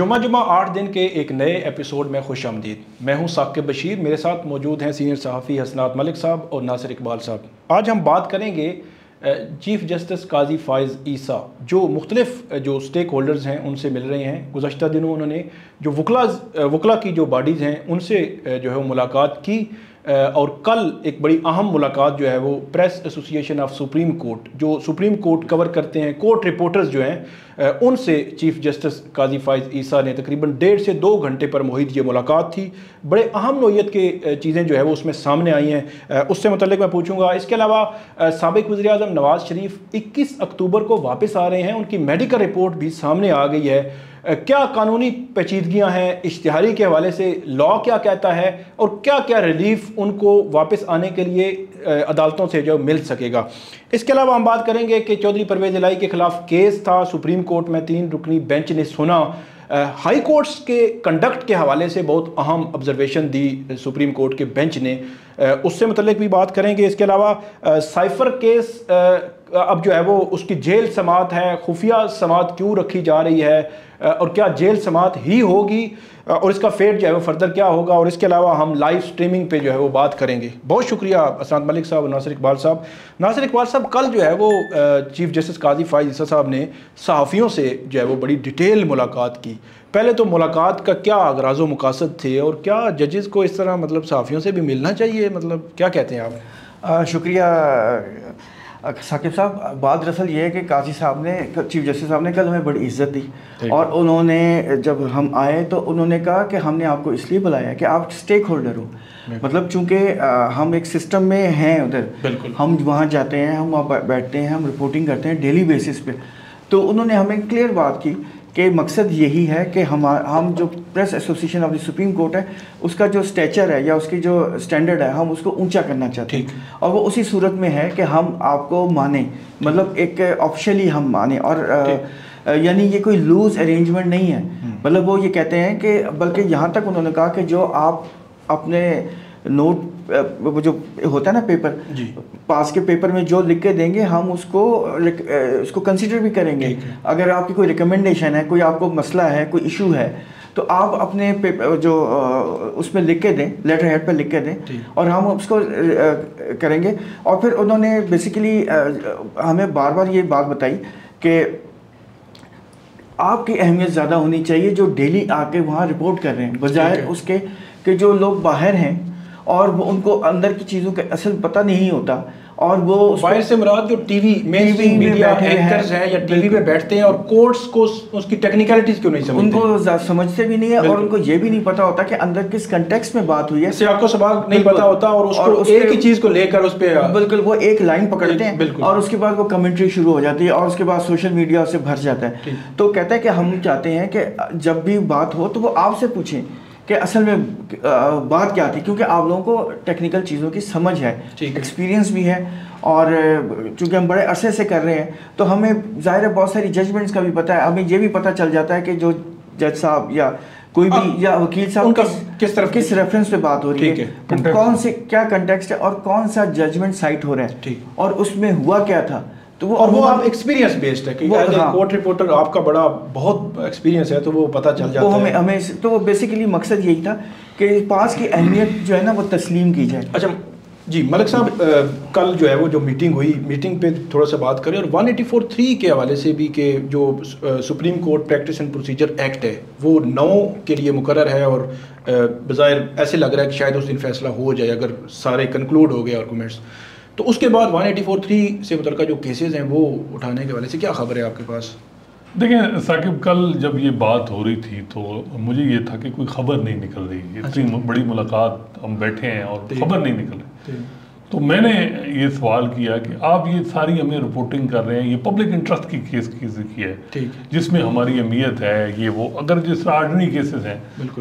जुमा 8 दिन के एक नए एपिसोड में खुश आमदीद। मैं हूं साकिब बशीर, मेरे साथ मौजूद हैं सीनियर सहाफ़ी हसनात मलिक साहब और नासिर इकबाल साहब। आज हम बात करेंगे चीफ़ जस्टिस काजी फ़ाइज़ ईसा, जो मुख्तलिफ जो स्टेक होल्डर्स हैं उनसे मिल रहे हैं। गुज़श्ता दिनों उन्होंने जो वकला की जो बॉडीज़ हैं उनसे जो है वो मुलाकात की और कल एक बड़ी अहम मुलाकात जो है वो press association of supreme court, जो सुप्रीम कोर्ट कवर करते हैं, कोर्ट रिपोर्टर्स जो हैं उनसे चीफ़ जस्टिस काजी फ़ाइज़ ईसा ने तकरीबन 1.5 से 2 घंटे पर मुहित ये मुलाकात थी। बड़े अहम नोयत के चीज़ें जो है वो उसमें सामने आई हैं, उससे मुतल्लिक मैं पूछूंगा। इसके अलावा साबिक़ वज़ीर-ए-आज़म नवाज़ शरीफ 21 अक्टूबर को वापस आ रहे हैं, उनकी मेडिकल रिपोर्ट भी सामने आ गई है। क्या कानूनी पेचीदगियाँ हैं, इश्तिहारी के हवाले से लॉ क्या कहता है और क्या क्या रिलीफ उनको वापस आने के लिए अदालतों से जो मिल सकेगा। इसके अलावा हम बात करेंगे कि चौधरी परवेज़ इलाही के ख़िलाफ़ केस था, सुप्रीम कोर्ट में 3 रुकनी बेंच ने सुना। हाई कोर्ट्स के कंडक्ट के हवाले से बहुत अहम ऑब्जर्वेशन दी सुप्रीम कोर्ट के बेंच ने, उससे मुतल्लिक भी बात करेंगे। इसके अलावा साइफ़र केस अब जो है वो उसकी जेल समात है, खुफिया समात क्यों रखी जा रही है और क्या जेल समात ही होगी और इसका फेट जो है वो फर्दर क्या होगा। और इसके अलावा हम लाइव स्ट्रीमिंग पे जो है वो बात करेंगे। बहुत शुक्रिया हसनात मलिक साहब और नासिर इकबाल साहब। नासिर इकबाल साहब, कल जो है वो चीफ़ जस्टिस काजी फ़ाइज़ ईसा साहब ने सहाफ़ियों से जो है वो बड़ी डिटेल मुलाकात की। पहले तो मुलाकात का क्या अगराज़ व मकासद थे और क्या जजेस को इस तरह मतलब सहाफ़ियों से भी मिलना चाहिए, मतलब क्या कहते हैं आप? शुक्रिया साकिब साहब। बात दरअसल ये है कि काजी साहब ने, चीफ जस्टिस साहब ने कल हमें बड़ी इज्जत दी और उन्होंने जब हम आए तो उन्होंने कहा कि हमने आपको इसलिए बुलाया कि आप स्टेक होल्डर हो। मतलब चूँकि हम एक सिस्टम में हैं उधर, हम वहाँ जाते हैं, हम वहाँ बैठते हैं, हम रिपोर्टिंग करते हैं डेली बेसिस पे। तो उन्होंने हमें क्लियर बात की कि मकसद यही है कि हम जो press association of the supreme court है उसका जो स्टैचर है या उसकी जो स्टैंडर्ड है हम उसको ऊंचा करना चाहते हैं, और वो उसी सूरत में है कि हम आपको माने, मतलब एक ऑफिशियली हम माने। और यानी ये कोई लूज अरेंजमेंट नहीं है। मतलब वो ये कहते हैं कि बल्कि यहाँ तक उन्होंने कहा कि जो आप अपने नोट वो जो होता है ना पेपर, पास के पेपर में जो लिख के देंगे हम उसको कंसीडर भी करेंगे। अगर आपकी कोई रिकमेंडेशन है, कोई आपको मसला है, कोई इशू है, तो आप अपने पेपर जो उसमें लिख के दें, लेटर हेड पर लिख के दें और हम उसको करेंगे। और फिर उन्होंने बेसिकली हमें बार बार ये बात बताई कि आपकी अहमियत ज़्यादा होनी चाहिए जो डेली आके वहाँ रिपोर्ट कर रहे हैं, बजाय उसके कि जो लोग बाहर हैं और वो उनको अंदर की चीज़ों का असल पता नहीं होता। और वो बाहर से मुराद जो टीवी मीडिया एंकर्स हैं या टीवी पे बैठते हैं और कोर्ट्स को उसकी टेक्निकलिटीज क्यों नहीं समझते, उनको समझते भी नहीं है और उनको ये भी नहीं पता होता कि अंदर किस कंटेक्स्ट में बात हुई है, इससे आपको सबक नहीं पता होता और उसको एक ही चीज़ को लेकर उस पे बिल्कुल वो एक लाइन पकड़ते हैं और उसके बाद वो कमेंट्री शुरू हो जाती है और उसके बाद सोशल मीडिया से भर जाता है। तो कहता है कि हम चाहते हैं कि जब भी बात हो तो वो आपसे पूछें कि असल में बात क्या थी, क्योंकि आप लोगों को टेक्निकल चीज़ों की समझ है, एक्सपीरियंस भी है और चूँकि हम बड़े अरसे से कर रहे हैं तो हमें ज़ाहिर है बहुत सारी जजमेंट्स का भी पता है। हमें ये भी पता चल जाता है कि जो जज साहब या कोई भी या वकील साहब किस रेफरेंस पे बात हो रही है, कौन से क्या कंटेक्स्ट है और कौन सा जजमेंट साइट हो रहा है और उसमें हुआ क्या था। तो वो आप एक्सपीरियंस बेस्ड है कि कोर्ट रिपोर्टर आपका बड़ा बहुत एक्सपीरियंस है तो वो पता चल जाता है। हमें तो बेसिकली मकसद यही था कि पास की अहमियत जो है ना वो तस्लीम की जाए। अच्छा जी मलिक साहब, कल जो है वो जो मीटिंग हुई, मीटिंग पे थोड़ा सा बात करें और 184(3) के हवाले से भी कि जो supreme court practice and procedure act है वो 9 के लिए मुकर्रर है और बज़ाहिर ऐसे लग रहा है कि शायद उस दिन फैसला हो जाए अगर सारे कंक्लूड हो गए आर्गूमेंट्स। तो उसके बाद 184(3) से मुतल्लिक़ जो केसेस हैं वो उठाने के हवाले से क्या खबर है आपके पास? देखिए साकिब, कल जब ये बात हो रही थी तो मुझे ये था कि कोई ख़बर नहीं निकल रही, इतनी बड़ी मुलाकात हम बैठे हैं और ख़बर नहीं निकल रही। तो मैंने ये सवाल किया कि आप ये सारी हमें रिपोर्टिंग कर रहे हैं, ये पब्लिक इंटरेस्ट की केस की है जिसमें हमारी अहमियत है, ये वो अगर जिस आर्डनरी केसेस हैं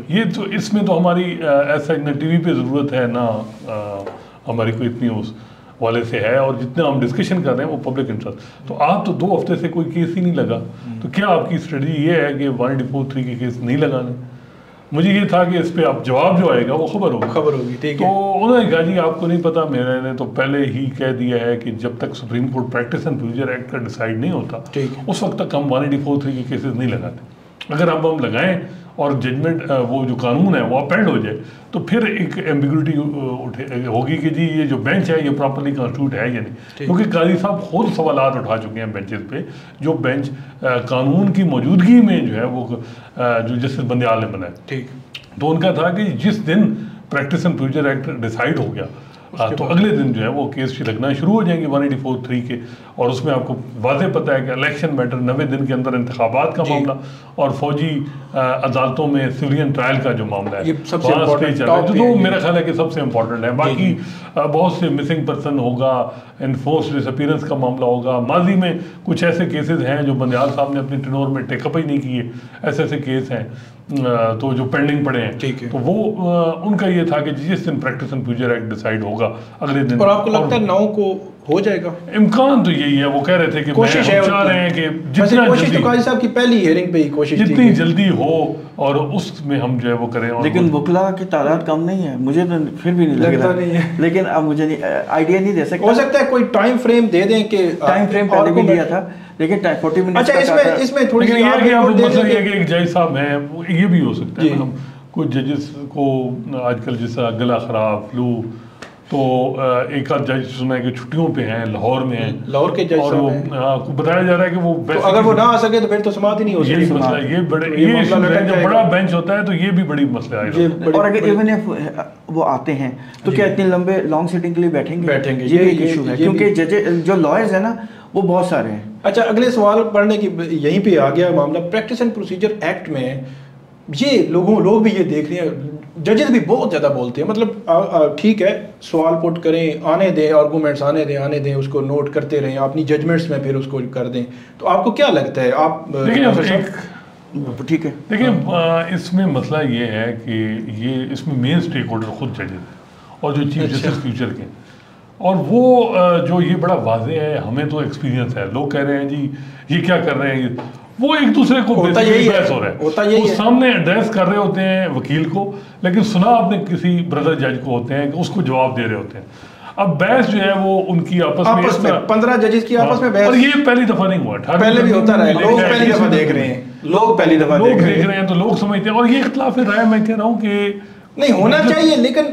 ये तो इसमें तो हमारी ऐसा ना टीवी पे ज़रूरत है ना हमारी कोई इतनी उस वाले से है, और जितना हम डिस्कशन कर रहे हैं वो पब्लिक इंटरेस्ट। तो आप तो 2 हफ्ते से कोई केस ही नहीं लगा, तो क्या आपकी स्ट्रेटजी ये है कि 184(3) के केस नहीं लगाने? मुझे ये था कि इस पे आप जवाब जो आएगा वो खबर होगी। ठीक है। तो उन्होंने कहा जी आपको नहीं पता, मैंने तो पहले ही कह दिया है कि जब तक supreme court practice and procedure act का डिसाइड नहीं होता उस वक्त तक हम 184(3) के केसेस नहीं लगाते। अगर अब हम लगाएं और जजमेंट वो जो कानून है वो अपेंड हो जाए तो फिर एक एम्बिग्यूटी होगी कि जी ये जो बेंच है ये प्रॉपर्ली कॉन्स्टिट्यूट है या नहीं, क्योंकि काजी साहब खुद सवालात उठा चुके हैं बेंचेस पे, जो बेंच कानून की मौजूदगी में जो है वो जो जस्टिस बंदयाल ने बनाया। ठीक, तो उनका था कि जिस दिन practice and procedure act decide हो गया तो अगले दिन जो है वो केस लगना शुरू हो जाएंगे 184(3) के, और उसमें आपको वाज़े पता है कि इलेक्शन मैटर 90 दिन के अंदर इंतखाबात का मामला और फौजी अदालतों में सिविलियन ट्रायल का जो मामला है तो मेरा ख्याल है कि सबसे इम्पोर्टेंट है। बाकी बहुत से मिसिंग पर्सन होगा, इन्फोर्स डिसअपीयरेंस का मामला होगा, माजी में कुछ ऐसे केसेस हैं जो बंदयाल साहब ने अपनी टेन्योर में टेकअप ही नहीं किए, ऐसे ऐसे केस हैं तो जो पेंडिंग पड़े हैं, तो वो उनका ये था कि जिस दिन practice and procedure act decide होगा अगले दिन। और आपको लगता है 9 को हो जाएगा? इम्कान तो यही है, वो कह रहे थे कि कोशिश है, चाह रहे हैं कि जितना कोशिश तो काजी साहब की पहली हियरिंग पे ही कोशिश जितनी जल्दी हो और उसमें हम जो है वो करें। लेकिन वकला की तादाद कम नहीं है, मुझे तो फिर भी नहीं लगता नहीं है। लेकिन अब मुझे आइडिया नहीं दे सकता, हो सकता है कोई टाइम फ्रेम दे दें कि टाइम फ्रेम पहले भी दिया था लेकिन 40 मिनट। अच्छा, इसमें थोड़ी सी मसला ये कि एक जज साहब हैं, ये भी हो सकता है हम कुछ जजेस को आजकल जैसा गला खराब, फ्लू, तो एक आध जज सुना है कि छुट्टियों पे हैं, लाहौर में हैं, लाहौर के जज और वो बताया जा रहा है कि वो तो अगर वो ना आ सके तो फिर तो समाप्त ही नहीं हो सकती। ये मसला ये जब बड़ा बेंच होता है तो ये भी बड़ी मसला है। और अगर इवन वो आते हैं तो क्या इतने लंबे लॉन्ग सिटिंग के लिए बैठेंगे? ये भी इशू है, क्योंकि जजेस जो लॉयर्स है ना वो बहुत सारे हैं। अच्छा, अगले सवाल पढ़ने की यहीं पे आ गया मामला। प्रैक्टिस एंड प्रोसीजर एक्ट में ये लोग भी ये देख रहे हैं, जजेस भी बहुत ज़्यादा बोलते हैं, मतलब ठीक है सवाल पुट करें, आने दें, आर्गूमेंट्स आने दें, उसको नोट करते रहें, अपनी जजमेंट्स में फिर उसको कर दें। तो आपको क्या लगता है? आप ठीक है, देखिए इसमें मसला ये है कि ये इसमें मेन स्टेक होल्डर खुद जजेस हैं और जो चीफ जस्टिस फ्यूचर के, और वो जो ये बड़ा वाजे है, हमें तो एक्सपीरियंस है, लोग कह रहे हैं जी ये क्या कर रहे हैं, वो एक दूसरे को होता यही है, वो सामने एड्रेस कर रहे होते हैं वकील को, लेकिन सुना आपने किसी ब्रदर जज को होते हैं कि उसको जवाब दे रहे होते हैं। अब बहस जो है वो उनकी आपस में 15 जजेस की आपस में बहस, और ये पहली दफा नहीं हुआ, पहले भी होता रहा है, लोग पहली दफा देख रहे हैं, लोग पहली दफा देख रहे हैं, तो लोग समझते हैं। और ये इख्तिलाफ राय मैं कह रहा हूँ कि नहीं होना चाहिए, लेकिन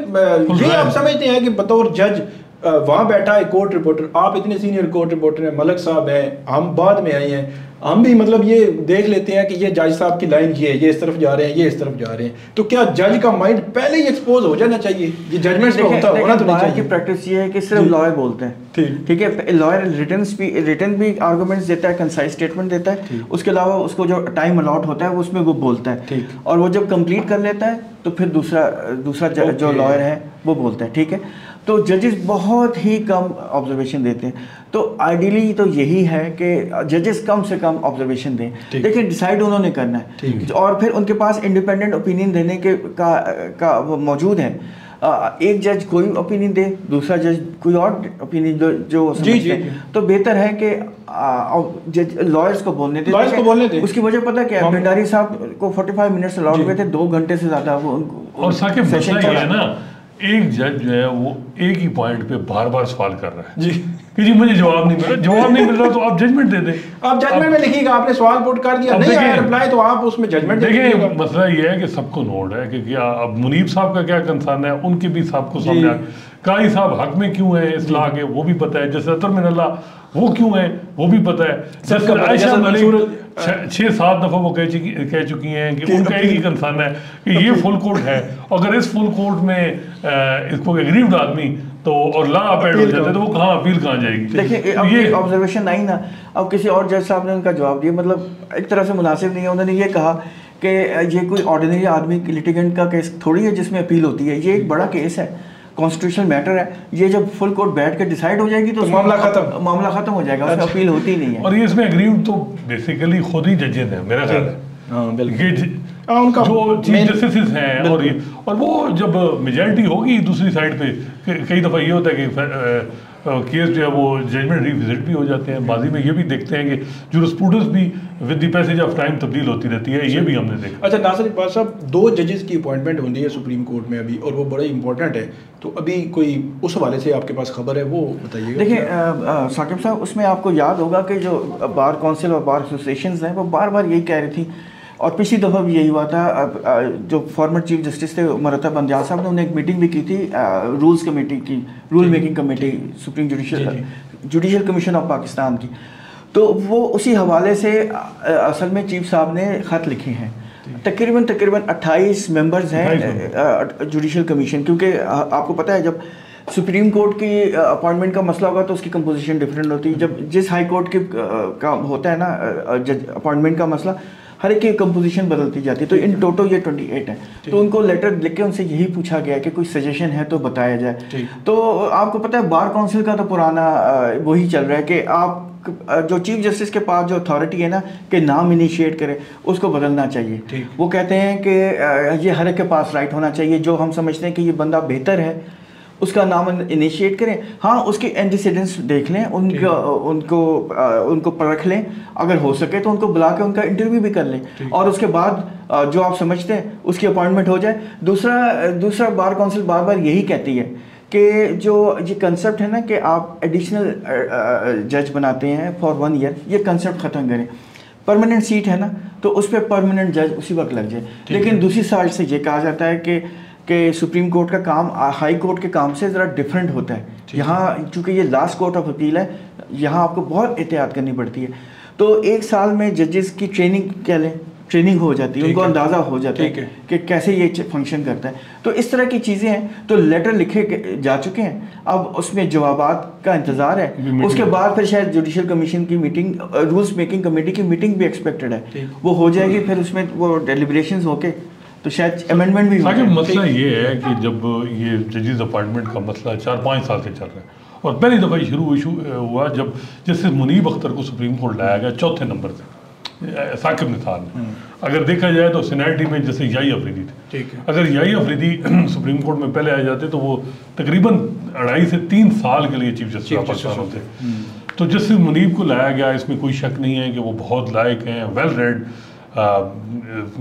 ये आप समझते हैं कि बतौर जज वहाँ बैठा है कोर्ट रिपोर्टर, आप इतने सीनियर कोर्ट रिपोर्टर हैं, मलक साहब हैं, हम बाद में आए हैं, हम भी मतलब ये देख लेते हैं कि ये जज साहब की लाइन ये है, ये इस तरफ जा रहे हैं, ये इस तरफ जा रहे हैं, तो क्या जज का माइंड पहले ही एक्सपोज हो जाना चाहिए? ये जजमेंट्स में होना तो नहीं चाहिए। की प्रैक्टिस ये है कि सिर्फ लॉयर बोलते हैं, ठीक है, लॉयर रिटन भी आर्गूमेंट्स देता है, कंसाइज स्टेटमेंट देता है, उसके अलावा उसको जो टाइम अलॉट होता है उसमें वो बोलता है, और वो जब कंप्लीट कर लेता है तो फिर दूसरा जो लॉयर है वो बोलता है, ठीक है। तो जजेस बहुत ही कम ऑब्जर्वेशन देते हैं, तो आइडियली तो यही है कि जजेस कम से कम ऑब्जर्वेशन दें, लेकिन डिसाइड उन्होंने करना है, और फिर उनके पास इंडिपेंडेंट ओपिनियन देने का वो मौजूद है। एक जज कोई ओपिनियन दे, दूसरा जज कोई और ओपिनियन जो समझते हैं, तो बेहतर है कि लॉयर्स को बोलने दें। उसकी वजह पता क्या है? भंडारी साहब को 45 मिनट्स अलॉट हुए थे, 2 घंटे से ज़्यादा वो और सेशन चला है ना। एक जज जो है वो एक ही पॉइंट पे बार बार सवाल कर रहा है कि जी मुझे जवाब नहीं मिल रहा तो आप जजमेंट दे दें। आप जजमेंट में लिखिएगा, आपने सवाल पुट कर दिया, नहीं आया रिप्लाई, तो आप उसमें जजमेंट देखिए। मसला ये है कि सबको नोट है कि क्या अब मुनीब साहब का क्या कंसर्न है, उनके भी साहब को सामने, काई साहब हक में क्यों है इस ला के वो भी पता है, जैसे अतर मिनल्ला वो क्यों है वो भी पता है, जैसे आयशा मलिक 6-7 दफ़ा वो कह चुकी हैं कि उनका एक ही कंसर्न है कि ये फुल कोर्ट है, अगर इस फुल कोर्ट में इसको एग्रीव्ड आदमी तो और ला अपेड हो जाते तो वो कहाँ अपील कहाँ जाएगी। देखिए अब ये ऑब्जर्वेशन आई ना, अब किसी और जज साहब ने उनका जवाब दिया, मतलब एक तरह से मुनासिब नहीं है। उन्होंने ये कहा कि ये कोई ऑर्डिनरी आदमी लिटिगेंट का केस थोड़ी है जिसमें अपील होती है, ये एक बड़ा केस है, कॉन्स्टिट्यूशनल मैटर है, ये जब फुल कोर्ट बैठ के डिसाइड हो जाएगी तो मामला खत्म हो जाएगा, उसमें अपील होती नहीं है। और ये इसमें एग्रीव्ड तो बेसिकली खुद ही जजेस हैं मेरा ख्याल है, उनका जो चीफ जस्टिस हैं, और वो जब मेजॉरिटी होगी दूसरी साइड पे, कई दफ़ा ये होता है कि केस जो है वो जजमेंट रिविजिट भी हो जाते हैं। माजी में ये भी देखते हैं कि जूरिस्प्रूडेंस भी with the passage of time तब्दील होती रहती है, ये भी हमने देखा। अच्छा नासिर इकबाल साहब, 2 जजेस की अपॉइंटमेंट होनी है सुप्रीम कोर्ट में अभी, और वो बड़ा इंपॉर्टेंट है, तो अभी कोई उस हवाले से आपके पास खबर है वो बताइएगा। देखिए साकिब साहब, उसमें आपको याद होगा कि जो बार काउंसिल और बार एसोसिएशंस हैं वो बार बार यही कह रही थी और पिछली दफ़ा भी यही हुआ था। जो फॉर्मर चीफ जस्टिस थे मरहता बंदयाल साहब ने, उन्हें एक मीटिंग भी की थी रूल्स कमेटी की, rule making committee, supreme judicial commission of Pakistan की। तो वो उसी हवाले से असल में चीफ साहब ने ख़त लिखे हैं। तकरीबन 28 मेंबर्स हैं जुडिशल कमीशन, क्योंकि आपको पता है जब सुप्रीम कोर्ट की अपॉइंटमेंट का मसला होगा तो उसकी कंपोजिशन डिफरेंट होती है। जब जिस हाई कोर्ट के का होता है ना जज अपॉइंटमेंट का मसला, हर एक की कंपोजिशन बदलती जाती है। तो इन टोटल ये 28 है। तो उनको लेटर लिख के उनसे यही पूछा गया कि कोई सजेशन है तो बताया जाए। तो आपको पता है बार काउंसिल का तो पुराना वही चल रहा है कि आप जो चीफ जस्टिस के पास जो अथॉरिटी है ना कि नाम इनिशिएट करे, उसको बदलना चाहिए। वो कहते हैं कि ये हर एक के पास राइट होना चाहिए, जो हम समझते हैं कि ये बंदा बेहतर है उसका नाम इनिशिएट करें। हाँ, उसके एंटीसीडेंट्स देख लें, उनको परख लें, अगर हो सके तो उनको बुला के उनका इंटरव्यू भी कर लें, और उसके बाद जो आप समझते हैं उसकी अपॉइंटमेंट हो जाए। दूसरा बार काउंसिल बार बार यही कहती है कि जो ये कंसेप्ट है ना कि आप एडिशनल जज बनाते हैं फॉर 1 ईयर, ये कंसेप्ट ख़त्म करें। परमानेंट सीट है ना तो उस पर परमानेंट जज उसी वक्त लग जाए। लेकिन दूसरी साइड से ये कहा जाता है कि सुप्रीम कोर्ट का काम हाई कोर्ट के काम से ज़रा डिफरेंट होता है। यहाँ चूँकि ये लास्ट कोर्ट ऑफ अपील है, यहाँ आपको बहुत एहतियात करनी पड़ती है। तो 1 साल में जजेस की ट्रेनिंग हो जाती है, उनको अंदाज़ा हो जाता है कि कैसे ये फंक्शन करता है। तो इस तरह की चीज़ें हैं। तो लेटर लिखे जा चुके हैं, अब उसमें जवाबात का इंतज़ार है। उसके बाद फिर शायद जुडिशल कमीशन की मीटिंग, रूल्स मेकिंग कमेटी की मीटिंग भी एक्सपेक्टेड है, वो हो जाएगी। फिर उसमें वो डेलिब्रेशंस होके तो शायद अमेंडमेंट भी हो जाए। मसला ये है कि जब ये जजेस अपॉइंटमेंट का मसला 4-5 साल से चल रहा है, और पहली दफ़ा शुरू इशू हुआ जब जस्टिस मुनीब अख्तर को सुप्रीम कोर्ट लाया गया 4थे नंबर से साकिब निसार ने। अगर देखा जाए तो सीनियरिटी में जैसे याई अफरीदी थे, अगर याई अफरीदी सुप्रीम कोर्ट में पहले आ जाते तो वो तकरीबन 2.5 से 3 साल के लिए चीफ जस्टिस पाकिस्तान होते। तो जस्टिस मुनीब को लाया गया, इसमें कोई शक नहीं है कि वो बहुत लायक हैं, वेल रेड।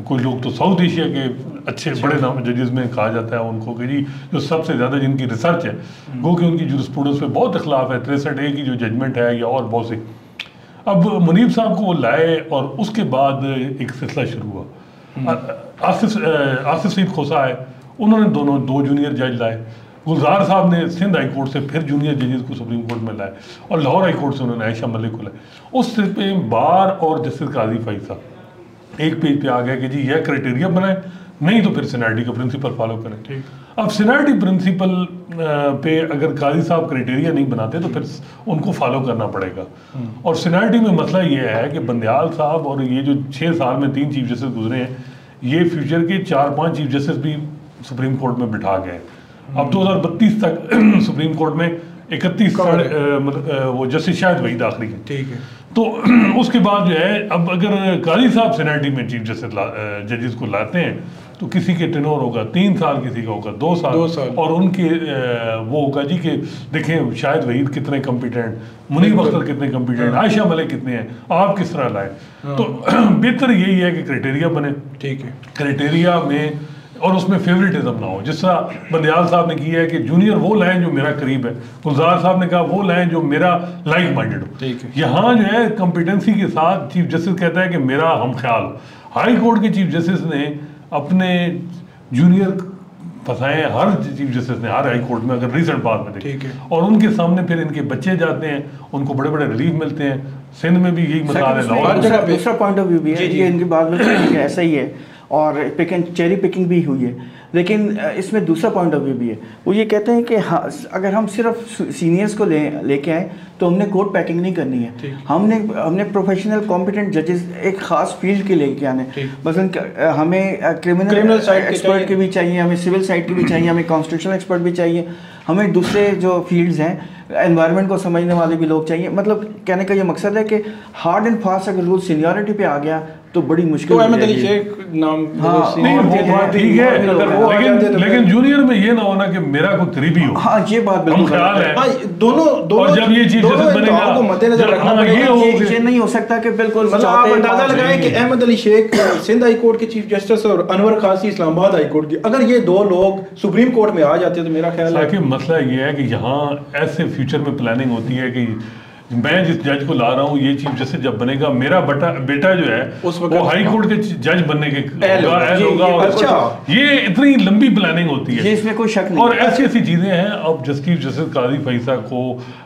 कोई लोग तो साउथ एशिया के अच्छे बड़े नाम जजेस में कहा जाता है उनको कि जी जो सबसे ज़्यादा जिनकी रिसर्च है, वो कि उनकी जूरिस्प्रूडेंस पे बहुत इख्लाफ है, 63A की जो जजमेंट है या और बहुत सी। अब मुनीब साहब को वो लाए और उसके बाद एक सिलसिला शुरू हुआ। आसिफ सईद खोसा आए, उन्होंने दो जूनियर जज लाए। गुलजार साहब ने सिंध हाई कोर्ट से फिर जूनियर जजेस को सुप्रीम कोर्ट में लाए, और लाहौर हाई कोर्ट से उन्होंने आयशा मलिक को लाए। उस पे बार और जस्टिस काजी फाइज साहब एक पेज पे आ गया कि जी यह क्राइटेरिया बनाए, नहीं तो फिर सीनियरिटी का प्रिंसिपल फॉलो करें। अब सीनियरिटी प्रिंसिपल पे अगर काजी साहब क्राइटेरिया नहीं बनाते तो फिर उनको फॉलो करना पड़ेगा। और सीनियरिटी में मसला ये है कि बंदयाल साहब और ये जो 6 साल में 3 चीफ जस्टिस गुजरे हैं, ये फ्यूचर के 4-5 चीफ जस्टिस भी सुप्रीम कोर्ट में बिठा गए। अब 2032 तक सुप्रीम कोर्ट में 31 वो जस्टिस शायद वही दाखिली है। ठीक है। तो उसके बाद जो है, अब अगर काजी साहब सीनियरिटी में चीफ जस्टिस जजेस को लाते हैं तो किसी के टेनोर होगा 3 साल, किसी का होगा 2 साल, और उनके वो होगा जी कि देखें शायद वहीद कितने कम्पिटेंट, मुनीब अख्तर कितने कम्पिटेंट, आयशा मलिक कितने हैं, आप किस तरह लाए। तो बेहतर यही है कि क्राइटेरिया बने। ठीक है। क्राइटेरिया में और उसमें फेवरेटिज्म ना हो, जिस तरह बंदयाल साहब ने किया है कि जूनियर वो लाएं जो मेरा करीब है, गुलजार साहब ने कहा वो लाएं जो मेरा लाइक माइंडेड हो। यहाँ जो है कॉम्पिटेंसी के साथ चीफ जस्टिस कहता है कि मेरा हम ख्याल। हाई कोर्ट के चीफ जस्टिस ने अपने जूनियर फंसाए, हर चीफ जस्टिस ने हर हाई कोर्ट में, अगर रिसेंट बात में देखें, और उनके सामने फिर इनके बच्चे जाते हैं, उनको बड़े बड़े रिलीफ मिलते हैं। सिंध में भी यही मसाला है। दूसरा पॉइंट ऑफ व्यू भी है, ये इनकी बात में ऐसा ही है, और चेरी पिकिंग भी हुई है। लेकिन इसमें दूसरा पॉइंट ऑफ व्यू भी है। वो ये कहते हैं कि हाँ, अगर हम सिर्फ सीनियर्स को लेके आए तो हमने कोर्ट पैकिंग नहीं करनी है। हमने प्रोफेशनल कॉम्पिटेंट जजेस एक ख़ास फील्ड के लेके आने। मसलन हमें क्रिमिनल साइड एक्सपर्ट के भी चाहिए, हमें सिविल साइड के भी चाहिए, हमें कॉन्स्टिट्यूशनल एक्सपर्ट भी चाहिए, हमें दूसरे जो फील्ड्स हैं एनवायरनमेंट को समझने वाले भी लोग चाहिए। मतलब कहने का ये मकसद है कि हार्ड एंड फास्ट अगर रूल सीनियरिटी पे आ गया तो बड़ी मुश्किल। तो अहमद अली शेख नाम ठीक है, लेकिन जूनियर में ये ना होना कि मेरा कोई करीबी हो। हाँ, ये बात बिल्कुल ख्याल है। दोनों और जब ये चीज बनेगा को मद्देनजर रखना पड़ेगा। ये नहीं हो सकता कि बिल्कुल मतलब आप अंदाजा लगाएं कि अहमद अली शेख सिंध हाई कोर्ट के चीफ जस्टिस और अनवर खासी इस्लामाबाद हाई कोर्ट की, अगर ये 2 लोग सुप्रीम कोर्ट में आ जाते तो मेरा ख्याल है कि मसला ये है कि यहाँ ऐसे फ्यूचर में प्लानिंग होती है कि मैं जिस जज को ला रहा हूँ ये चीफ जस्टिस जब बनेगा, मेरा बेटा जो है वो हाई कोर्ट के जज बनने के होगा। अच्छा, ये इतनी लंबी प्लानिंग होती है, इसमें कोई शक नहीं। और ऐसी ऐसी चीजें हैं। अब चीफ जस्टिस काजी फैसा को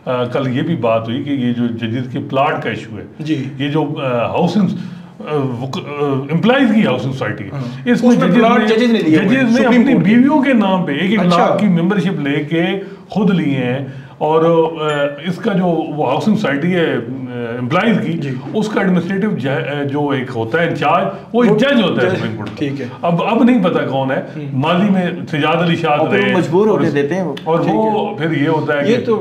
कल ये भी बात हुई कि ये जो जजेस के प्लाट का इशू है जी, ये जो हाउसिंग एम्प्लॉइज की हाउसिंग सोसाइटी है, इसमें जजेस ने अपनी बीवियों के नाम पे 1-1 लाख की मेंबरशिप लेके खुद लिए हैं, और इसका जो वो हाउसिंग सोसाइटी है एम्प्लॉइज की, उसका एडमिनिस्ट्रेटिव जो एक होता है इंचार्ज, वो एक जज होता है सुप्रीम कोर्ट का। ठीक है। अब नहीं पता कौन है, माजी में सजाद अली शाह रहे, मजबूर होने देते हैं और वो फिर ये होता है कि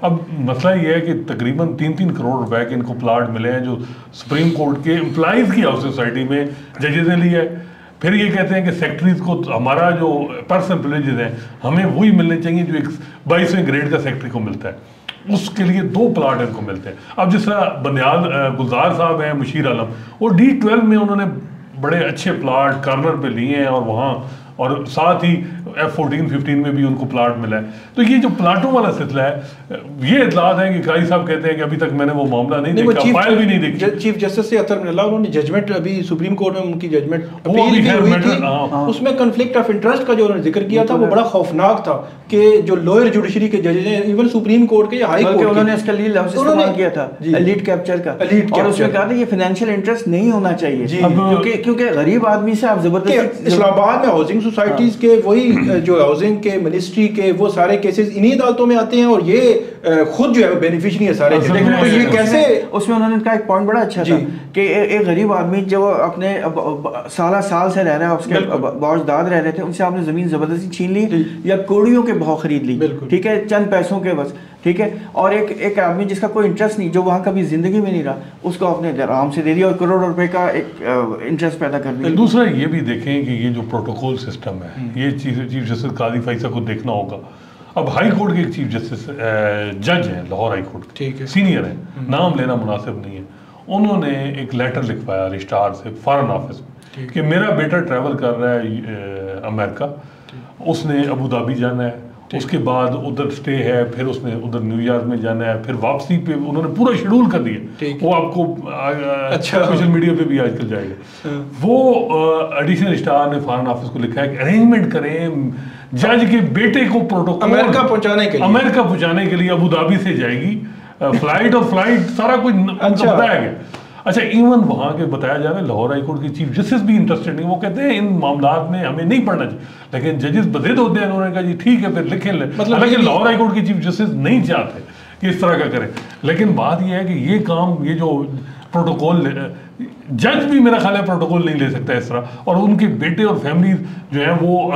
अब मसला ये है कि तकरीबन 3-3 करोड़ रुपए के इनको प्लाट मिले हैं जो सुप्रीम कोर्ट के एम्प्लॉइज की हाउसिंग सोसाइटी में जजेस ने लिया है। फिर ये कहते हैं कि सेक्रेटरीज को हमारा जो पर्सनल प्रिविलेजेस हैं हमें वही मिलने चाहिए जो एक 22वें ग्रेड का सेक्रेटरी को मिलता है, उसके लिए 2 प्लाट इनको मिलते हैं। अब जिस तरह बंदियाल गुलजार साहब हैं, मुशीर आलम, वो D12 में उन्होंने बड़े अच्छे प्लाट कार्नर पे लिए हैं, और वहाँ और साथ ही F14-15 में भी उनको प्लाट मिला है। तो ये जो प्लाटों वाला सिलसिला है, ये इतलात है कि काजी साहब कहते हैं कि अभी तक मैंने वो मामला नहीं देखा, फाइल भी नहीं देखी। चीफ जस्टिस से अतर मिला, उन्होंने जजमेंट अभी सुप्रीम कोर्ट में उनकी जजमेंट अपील भी हुई थी, उसमें कन्फ्लिक्ट ऑफ इंटरेस्ट का जो उन्होंने जिक्र किया था वो बड़ा खौफनाक था कि जो लोअर जुडिशरी के जजेस हैं, इवन सुप्रीम कोर्ट के, हाई कोर्ट के, उन्होंने इसका लीड इस्तेमाल किया था, लीड कैप्चर का, और उसमें कहा था ये फाइनेंशियल इंटरेस्ट नहीं होना चाहिए, क्योंकि गरीब आदमी से आप जबरदस्ती। इस्लामाबाद में हाउसिंग सोसाइटीज के वही जो हाउसिंग के मिनिस्ट्री के वो सारे केसेस इन्हीं अदालतों में आते हैं, और ये खुद जो है बेनिफिशियरी है सारे। तो ये कैसे, उसमें उन्होंने कहा एक पॉइंट बड़ा अच्छा था कि एक गरीब आदमी जो अपने साल से रह रहा है, उसके बावजदाद रह रहे थे, उनसे आपने जमीन जबरदस्ती छीन ली या कोड़ियों के भाव खरीद ली, ठीक है, चंद पैसों के बस, ठीक है, और एक आदमी जिसका कोई इंटरेस्ट नहीं, जो वहाँ कभी जिंदगी में नहीं रहा, उसको आपने आराम से दे दिया और करोड़ों रुपए का एक इंटरेस्ट पैदा कर दिया। दूसरा ये भी देखें कि ये जो प्रोटोकॉल सिस्टम है, ये चीफ जस्टिस काजी फैसा को देखना होगा। अब हाई कोर्ट के एक चीफ जस्टिस जज हैं लाहौर हाई कोर्ट, ठीक है, सीनियर है, नाम लेना मुनासिब नहीं है, उन्होंने एक लेटर लिखवाया रजिस्ट्रार से फॉरेन ऑफिस में कि मेरा बेटा ट्रैवल कर रहा है अमेरिका, उसने अबू धाबी जाना है, उसके बाद उधर स्टे है, फिर उसने उधर न्यूयॉर्क में जाना है, फिर वापसी पे उन्होंने पूरा शेड्यूल कर दिया, वो आपको सोशल मीडिया पे भी आजकल जाएगा। वो एडिशनल रजिस्ट्रार ने फॉरेन ऑफिस को लिखा है कि अरेंजमेंट करें जज के बेटे को प्रोटोकॉल अमेरिका पहुंचाने के लिए अबू धाबी से जाएगी फ्लाइट, और फ्लाइट सारा कुछ बताया गया। अच्छा, इवन वहाँ के बताया जा रहा है लाहौर हाई कोर्ट के चीफ जस्टिस भी इंटरेस्टेड नहीं, वो कहते हैं इन मामलात में हमें नहीं पढ़ना चाहिए, लेकिन जजेस बदद होते हैं, उन्होंने कहा जी ठीक है फिर लिखें, मतलब हालांकि लाहौर हाई कोर्ट के चीफ जस्टिस नहीं चाहते कि इस तरह का करें, लेकिन बात यह है कि ये काम, ये जो प्रोटोकॉल, जज भी मेरा ख्याल है प्रोटोकॉल नहीं ले सकता इस तरह, और उनके बेटे और फैमिली जो है वो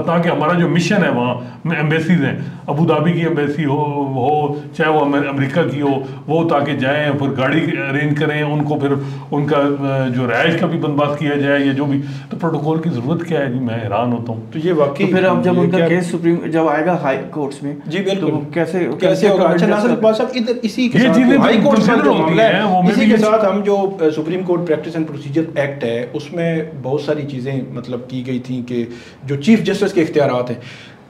ताकि हमारा जो मिशन है वहाँ एम्बेसीज हैं, अबू धाबी की एम्बेसी हो चाहे वो अमेरिका की हो, वो ताकि जाएं, फिर गाड़ी अरेंज करें उनको, फिर उनका जो रहायश का भी बंदोबस्त किया जाए, या जो भी, तो प्रोटोकॉल की जरूरत क्या है जी, मैं हैरान होता हूँ। तो ये वाकई फिर अब जब उनका केस सुप्रीम जब आएगा हाई कोर्ट्स में, जी बिल्कुल, तो कैसे होगा? अच्छा नासिर इकबाल साहब, इधर इसी के साथ हाई कोर्ट का जो मामला है, इसी के साथ हम जो supreme court practice and procedure act है उसमें बहुत सारी चीज़ें मतलब की गई थी कि जो चीफ जस्टिस के इख्तियारात हैं,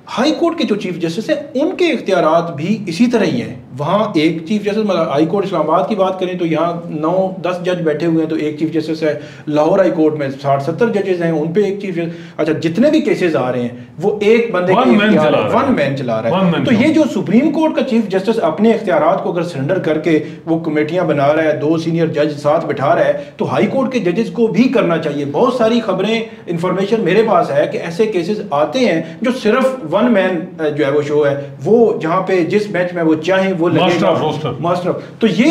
हाई कोर्ट के जो चीफ जस्टिस हैं उनके इख्तियारात भी इसी तरह ही हैं। वहाँ एक चीफ जस्टिस, मतलब हाई कोर्ट इस्लामाबाद की बात करें तो यहाँ 9-10 जज बैठे हुए हैं, तो एक चीफ जस्टिस है। लाहौर हाई कोर्ट में 60-70 जजेस हैं, उन पे एक चीफ जस्टिस। अच्छा, जितने भी केसेस आ रहे हैं वो एक बंदे वन मैन चला रहा है। तो ये जो सुप्रीम कोर्ट का चीफ जस्टिस अपने इख्तियारात को अगर सरेंडर करके वो कमेटियाँ बना रहा है, 2 सीनियर जज साथ बिठा रहा है, तो हाई कोर्ट के जजेस को भी करना चाहिए। बहुत सारी खबरें, इंफॉर्मेशन मेरे पास है कि ऐसे केसेस आते हैं जो सिर्फ वन मैन जो है वो शो है, वो जहाँ पे जिस मैच में वो चाहे वो मास्टर। तो ये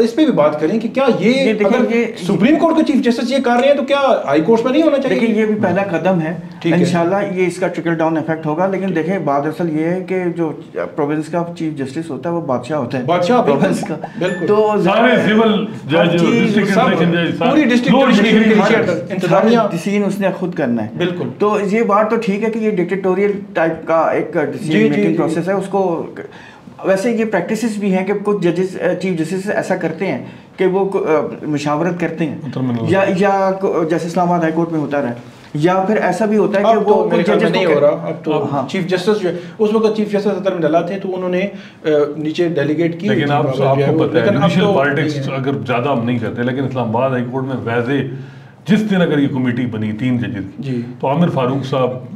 इस पे भी बात करें कि क्या ये सुप्रीम कोर्ट के चीफ जस्टिस ये कर रहे हैं तो क्या हाई कोर्ट में नहीं होना चाहिए? देखिए, ये भी पहला कदम है, इंशाल्लाह ये इसका ट्रिकल डाउन इफेक्ट होगा। लेकिन देखें, बात असल ये है कि जो प्रोविंस का चीफ जस्टिस होता है वो बादशाह होता है, बादशाह प्रोविंस का। तो सारे सिविल जज, पूरी डिस्ट्रिक्ट डिसीजन उसने खुद करना है। बिल्कुल, तो ये बात तो ठीक है कि ये डिक्टेटोरियल टाइप का एक डिसीजन मेकिंग प्रोसेस है, उसको वैसे ये प्रैक्टिसेस भी हैं कि कुछ जजेस, चीफ जस्टिस ऐसा करते हैं कि वो मुशावरत करते हैं, या जैसे इस्लामाबाद हाई कोर्ट में होता रहा या फिर ऐसा भी होता है कि वो मेरे ख्याल में नहीं हो रहा अब तो। हाँ, चीफ जस्टिस जो है उस वक्त चीफ जस्टिस सदर में डला थे तो उन्होंने नीचे डेलीगेट की, लेकिन आपको पता है जुडिशल पॉलिटिक्स अगर ज्यादा हम नहीं करते, लेकिन इस्लामाबाद हाई कोर्ट में वैसे जिस दिन अगर ये कमेटी बनी 3 जजेस की तो आमिर फारूक साहब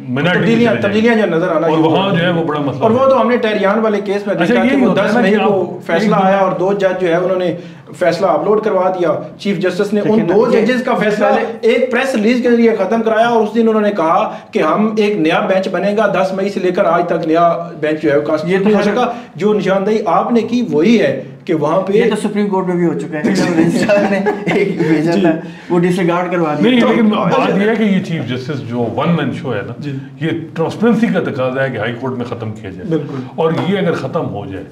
तब्दीलियां जो नजर आना, और वहाँ जो है वो बड़ा मसला, और वो तो हमने टेरियान वाले केस में देखा कि वो 10 मई को फैसला आया और 2 जज जो है उन्होंने फैसला अपलोड करवा दिया। चीफ जस्टिस ने उन 2 जजेस का फैसला एक प्रेस रिलीज के जरिए खत्म कराया और उस दिन उन्होंने कहा कि हम एक नया बेंच बनेगा, 10 मई से लेकर आज तक नया बेंच जो है कॉन्स्टिट्यूशन हो सका। जो निशानदेही आपने की वही है कि वहां पे ये तो सुप्रीम कोर्ट में भी हो चुका है, जब रजिस्ट्रार ने एक भेजा था वो डिसरिगार्ड करवा दिया। नहीं, लेकिन बात ये है कि ये चीफ जस्टिस जो वन मैन शो है ना, ये ट्रांसपेरेंसी का तकाजा है कि हाई कोर्ट में खत्म किया जाए, और ये अगर खत्म हो जाए,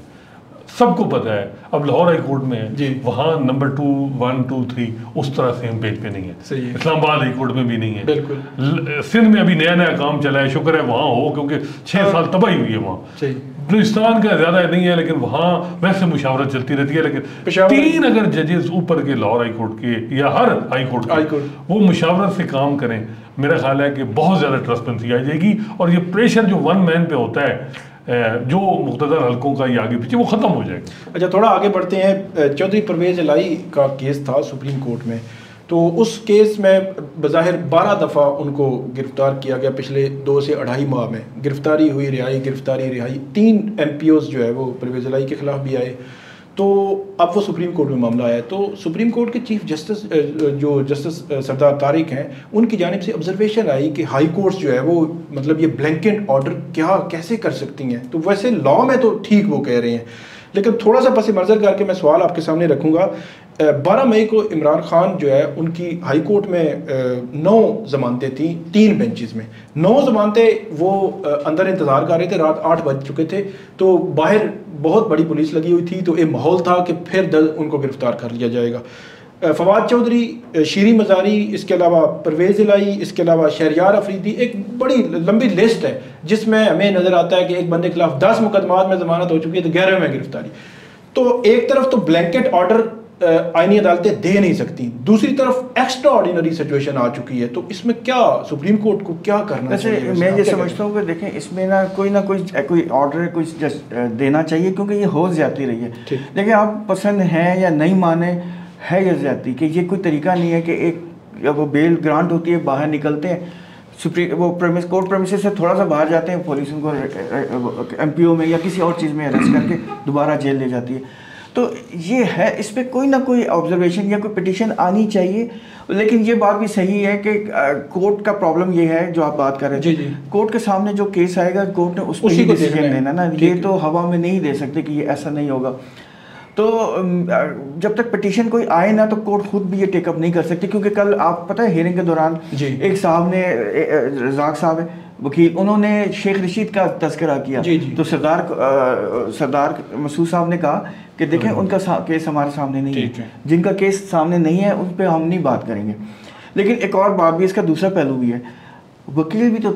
सबको पता है अब लाहौर हाई कोर्ट में है, वहाँ नंबर 2, 1, 2, 3 उस तरह से हम पेज पे नहीं है, इस्लामाबाद हाई कोर्ट में भी नहीं है, सिंध में अभी नया नया काम चला है, शुक्र है वहाँ हो, क्योंकि 6 साल तबाही हुई है वहाँ। बलूचिस्तान का ज्यादा नहीं है, लेकिन वहाँ वैसे मुशावरत चलती रहती है, लेकिन 3 अगर जजेस ऊपर के लाहौर हाई कोर्ट के या हर हाई कोर्ट के वो मुशावरत से काम करें, मेरा ख्याल है कि बहुत ज्यादा ट्रांसपेरेंसी आ जाएगी, और ये प्रेशर जो वन मैन पे होता है जो मुख्तदर हल्कों का ये आगे पीछे, वो खत्म हो जाएगा। अच्छा, थोड़ा आगे बढ़ते हैं। चौधरी परवेज इलाही का केस था सुप्रीम कोर्ट में, तो उस केस में बज़ाहिर 12 दफ़ा उनको गिरफ्तार किया गया पिछले 2 से 2.5 माह में, गिरफ्तारी हुई, रिहाई, गिरफ्तारी, रिहाई। 3 MPOs जो है वो परवेज इलाही के खिलाफ भी आए, तो अब वो सुप्रीम कोर्ट में मामला आया। तो सुप्रीम कोर्ट के चीफ जस्टिस जो जस्टिस सरदार तारिक हैं, उनकी जानिब से ऑब्जर्वेशन आई कि हाई कोर्ट्स जो है वो मतलब ये ब्लैंकेट ऑर्डर कैसे कर सकती हैं। तो वैसे लॉ में तो ठीक वो कह रहे हैं, लेकिन थोड़ा सा पस मंज़र करके मैं सवाल आपके सामने रखूँगा। 12 मई को इमरान खान जो है उनकी हाई कोर्ट में 9 ज़मानतें थी 3 बेंचेस में, 9 ज़मानतें वो अंदर इंतज़ार कर रहे थे, रात 8 बज चुके थे, तो बाहर बहुत बड़ी पुलिस लगी हुई थी, तो एक माहौल था कि फिर उनको गिरफ्तार कर लिया जाएगा। फवाद चौधरी, शीरी मज़ारी, इसके अलावा परवेज़ इलाही, इसके अलावा शहरयार अफरीदी, एक बड़ी लंबी लिस्ट है जिसमें हमें नज़र आता है कि एक बंदे के खिलाफ 10 मुकदमात में ज़मानत हो चुकी है, तो 11वें में गिरफ्तारी। तो एक तरफ तो ब्लैंकेट ऑर्डर आईनी अदालतें दे नहीं सकती, दूसरी तरफ एक्स्ट्रा ऑर्डिनरी सिचुएशन आ चुकी है, तो इसमें क्या सुप्रीम कोर्ट को क्या करना चाहिए? मैं ये समझता हूँ कि देखें, इसमें ना कोई ऑर्डर कुछ देना चाहिए, क्योंकि ये हो जाती रही है। देखिए, आप पसंद हैं या नहीं माने, है ये ज्यादती कि ये कोई तरीका नहीं है कि एक वो बेल ग्रांट होती है, बाहर निकलते हैं, कोर्ट प्रेमिसेस से थोड़ा सा बाहर जाते हैं, पुलिस उनको MPO में या किसी और चीज़ में अरेस्ट करके दोबारा जेल ले जाती है। तो ये है, इस पर कोई ना कोई ऑब्जर्वेशन या कोई पिटिशन आनी चाहिए। लेकिन ये बात भी सही है कि कोर्ट का प्रॉब्लम ये है जो आप बात कर रहे थे, कोर्ट के सामने जो केस आएगा कोर्ट ने उस पर ही डिसीजन देना ना, ये तो हवा में नहीं दे सकते कि ये ऐसा नहीं होगा। तो जब तक पिटीशन कोई आए ना, तो कोर्ट खुद भी ये टेकअप नहीं कर सकती, क्योंकि कल आप पता है हियरिंग के दौरान एक साहब ने, रज़ाक साहब है वकील, उन्होंने शेख रशीद का तज़किरा किया, तो सरदार मसूद साहब ने कहा कि देखें उनका केस हमारे सामने नहीं है, जिनका केस सामने नहीं है उन पर हम नहीं बात करेंगे। लेकिन एक और बात भी, इसका दूसरा पहलू भी है, वकील भी तो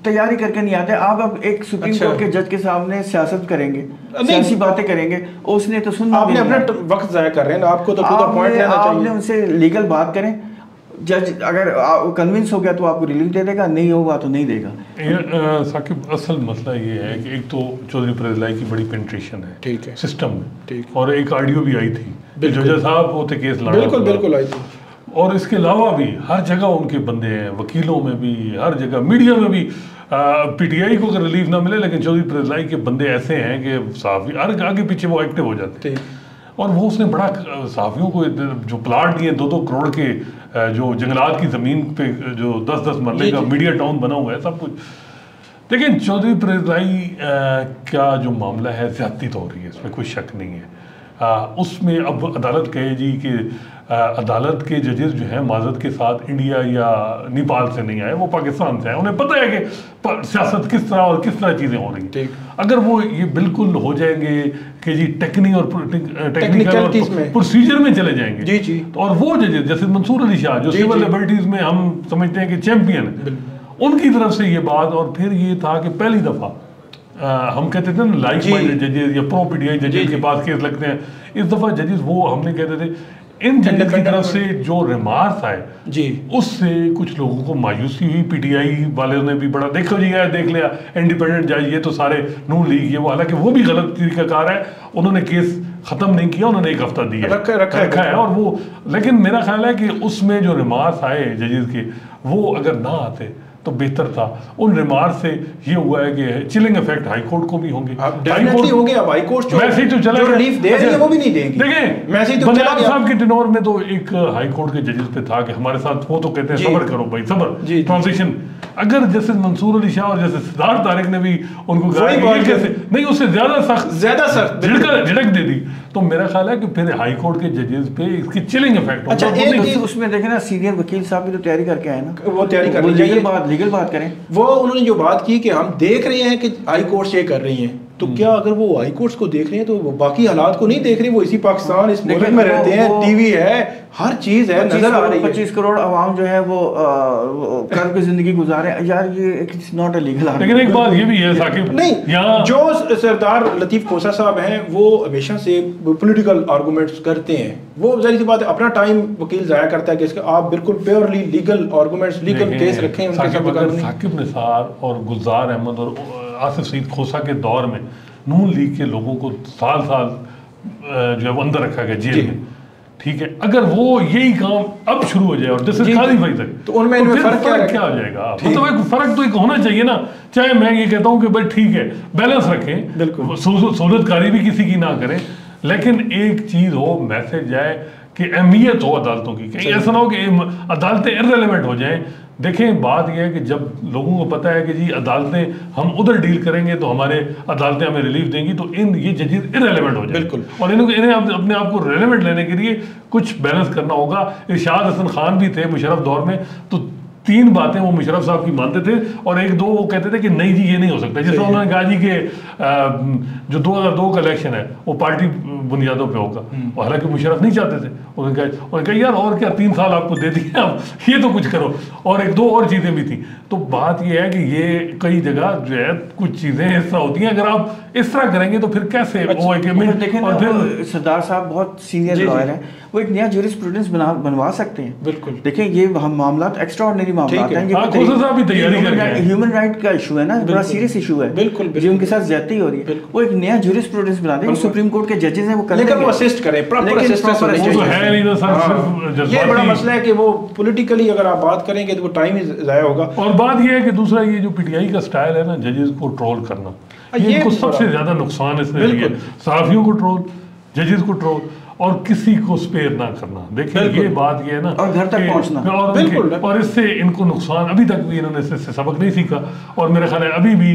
तैयारी करके नहीं आते। आप अब एक सुप्रीम कोर्ट के जज के सामने सियासत करेंगे, सियासी बातें करेंगे, उसने तो सुनना, आपने अपना वक्त ज़ाया कर रहे हैं ना, आपको तो पॉइंट लेना चाहिए। आपने उनसे लीगल बात करें, जज अगर कन्विंस हो गया तो आपको रिलीफ दे देगा, नहीं होगा तो नहीं देगा। साकिब, असल मसला ये है कि एक तो चौधरी परवेज़ इलाही की बड़ी पेंट्रेशन है, ठीक है, सिस्टम में, और एक ऑडियो भी आई थी, जज साहब होते केस लड़ा, बिल्कुल आई थी, और इसके अलावा भी हर जगह उनके बंदे हैं, वकीलों में भी, हर जगह मीडिया में भी। PTI को अगर रिलीफ ना मिले, लेकिन चौधरी परवेज़ इलाही के बंदे ऐसे हैं कि सहाफ़ी आगे पीछे वो एक्टिव हो जाते हैं, और वो उसने बड़ा सहाफ़ियों को जो प्लाट दिए 2-2 करोड़ के, जो जंगलात की ज़मीन पे जो 10-10 मरले का मीडिया टाउन बना हुआ है, सब कुछ। लेकिन चौधरी परवेज़ इलाही का जो मामला है, ज़्यादती तो हो रही है, इसमें कोई शक नहीं है। उसमें अब अदालत कहे जी कि अदालत के जजेस जो हैं माजरत के साथ इंडिया या नेपाल से नहीं आए, वो पाकिस्तान से आए, उन्हें पता है कि सियासत किस तरह और किस तरह चीज़ें हो रही हैं। अगर वो ये बिल्कुल हो जाएंगे कि जी टेक्निकल प्रोसीजर में चले जाएंगे जी, तो और वो जजेस जैसे मंसूर अली शाह जो सिविल लिबर्टीज में हम समझते हैं कि चैंपियन है, उनकी तरफ से ये बात, और फिर ये था कि पहली दफ़ा हम कहते थे ना लाइक माइंडेड जजेस या प्रो PTI जजेस के पास केस लगते हैं, इस दफ़ा जजेस वो हमने कहते थे इन जजेस की तरफ से जो रिमार्क्स आए जी, उससे कुछ लोगों को मायूसी हुई। पीटीआई वाले ने भी बड़ा देखो जी यार देख लिया इंडिपेंडेंट जज, ये तो सारे नून लीग, ये वो, हालांकि वो भी गलत तरीकाकार है, उन्होंने केस खत्म नहीं किया, उन्होंने एक हफ्ता दिया रखा है। और वो, लेकिन मेरा ख्याल है कि उसमें जो रिमार्क्स आए जजेस के, वो अगर ना आते तो बेहतर था। उन रिमार्क से ये हुआ है कि चिलिंग इफेक्ट हाई कोर्ट को भी होंगे, डेफिनेटली होंगे। अब हाई कोर्ट मैसेज तो चला, जो रिलीफ दे रही है वो भी नहीं देंगे। देखें मैसेज तो चला गया। साहब के टेनोर में तो एक हाई कोर्ट के जजेस पे था कि हमारे साथ, वो तो कहते हैं सब्र करो भाई, सब्र, ट्रांजिशन। अगर जस्टिस मंसूर अली शाह और जस्टिस सिद्धार्थ तारिक ने भी उनको कैसे नहीं, उससे ज्यादा सख्त झिड़क दे दी, तो मेरा ख्याल है कि फिर हाई कोर्ट के जजेस पे इसकी चिलिंग इफेक्ट होगा। अच्छा, उसमें देखें ना, सीनियर वकील साहब भी तो तैयारी करके आए ना, वो तैयारी कर रही है, लीगल बात करें। वो उन्होंने जो बात की कि हम देख रहे हैं कि हाई कोर्ट ये कर रही हैं, तो क्या अगर वो हाई कोर्ट्स को देख रहे हैं तो वो बाकी हालात को नहीं देख रहे? वो इसी पाकिस्तान, इस मुल्क में रहते हैं, टीवी है, हर चीज है, नजर आ रही है। 25 करोड़ आवाम जो है वो कर्ज की जिंदगी गुजारे यार, ये इट्स नॉट अ लीगल। लेकिन एक बात ये भी है साकिब, नहीं, जो सरदार लतीफ खोसा साहब हैं वो हमेशा से पॉलिटिकल आर्गूमेंट्स करते हैं, वो जाहिर सी बात है अपना टाइम वकील जाया करता है कि इसका आप बिल्कुल purely legal arguments, legal case रखें उनके साथ। साकिब निसार और गुलजार अहमद और आसिफ सईद खोसा के दौर में नून लीग के लोगों को साल जो है वो अंदर रखा गया जेल में, ठीक है। अगर वो यही काम अब शुरू हो जाए और जैसे काजी भाई तक, तो उनमें फर्क क्या हो जाएगा? मतलब एक फर्क तो एक होना चाहिए ना। चाहे मैं ये कहता हूँ कि भाई ठीक है, बैलेंस रखें, सहूलतकारी भी किसी की ना करें, लेकिन एक चीज हो, मैसेज जाए कि अहमियत हो अदालतों की, कहीं ऐसा ना हो कि अदालतें इररिलेवेंट हो जाएं। देखें, बात यह है कि जब लोगों को पता है कि जी अदालतें हम उधर डील करेंगे तो हमारे अदालतें हमें रिलीफ देंगी, तो ये जजेस इररिलेवेंट हो जाए। बिल्कुल। और इन्हें अपने आप को रेलेवेंट लेने के लिए कुछ बैलेंस करना होगा। इरशाद हसन खान भी थे मुशर्रफ दौर में, तो 3 बातें वो मुशर्रफ साहब की मानते थे और 1-2 वो कहते थे कि नहीं जी ये नहीं हो सकता। जैसे उन्होंने कहा जी कि जो 2002 का इलेक्शन है वो पार्टी बुनियादों पे होगा, और हालांकि मुशर्रफ नहीं चाहते थे। उन्होंने कहा यार और क्या, 3 साल आपको दे दिए, अब ये तो कुछ करो। और 1-2 और चीज़ें भी थी। तो बात ये है कि ये कई जगह जो है कुछ चीज़ें इस तरह होती हैं, अगर आप इस तरह करेंगे तो फिर कैसे वो देखें। और फिर सरदार साहब बहुत सीनियर लॉयर हैं, वो एक नया जूरिस्प्रूडेंस बनवा सकते हैं। बिल्कुल। देखें, ये हम मामला एक्स्ट्राऑर्डिनरी मामला हैं, ह्यूमन राइट का इशू है ना, बड़ा सीरियस इशू है। बिल्कुल, जो उनके साथ ज्यादती हो रही है, वो एक नया जूरिस्प्रूडेंस बना दें। सुप्रीम कोर्ट के जजेस हैं, वो लेकिन वो असिस्ट करें, प्रॉपर असिस्टेंस होनी चाहिए। ये बड़ा मसला है कि वो पॉलिटिकली अगर आप बात करेंगे तो वो टाइम ही जाया होगा। और बात ये है कि दूसरा, ये जो पीटीआई का स्टाइल है ना, जजेस को ट्रोल करना, ये इनको सबसे ज्यादा नुकसान इसमें है। सहाफियों को ट्रोल, जजेस को ट्रोल, और किसी को स्पेयर ना करना। देखिए ये बात ये है ना, और घर तक पहुंचना, और इससे इनको नुकसान, अभी तक भी इन्होंने इससे सबक नहीं सीखा। और मेरे ख्याल है अभी भी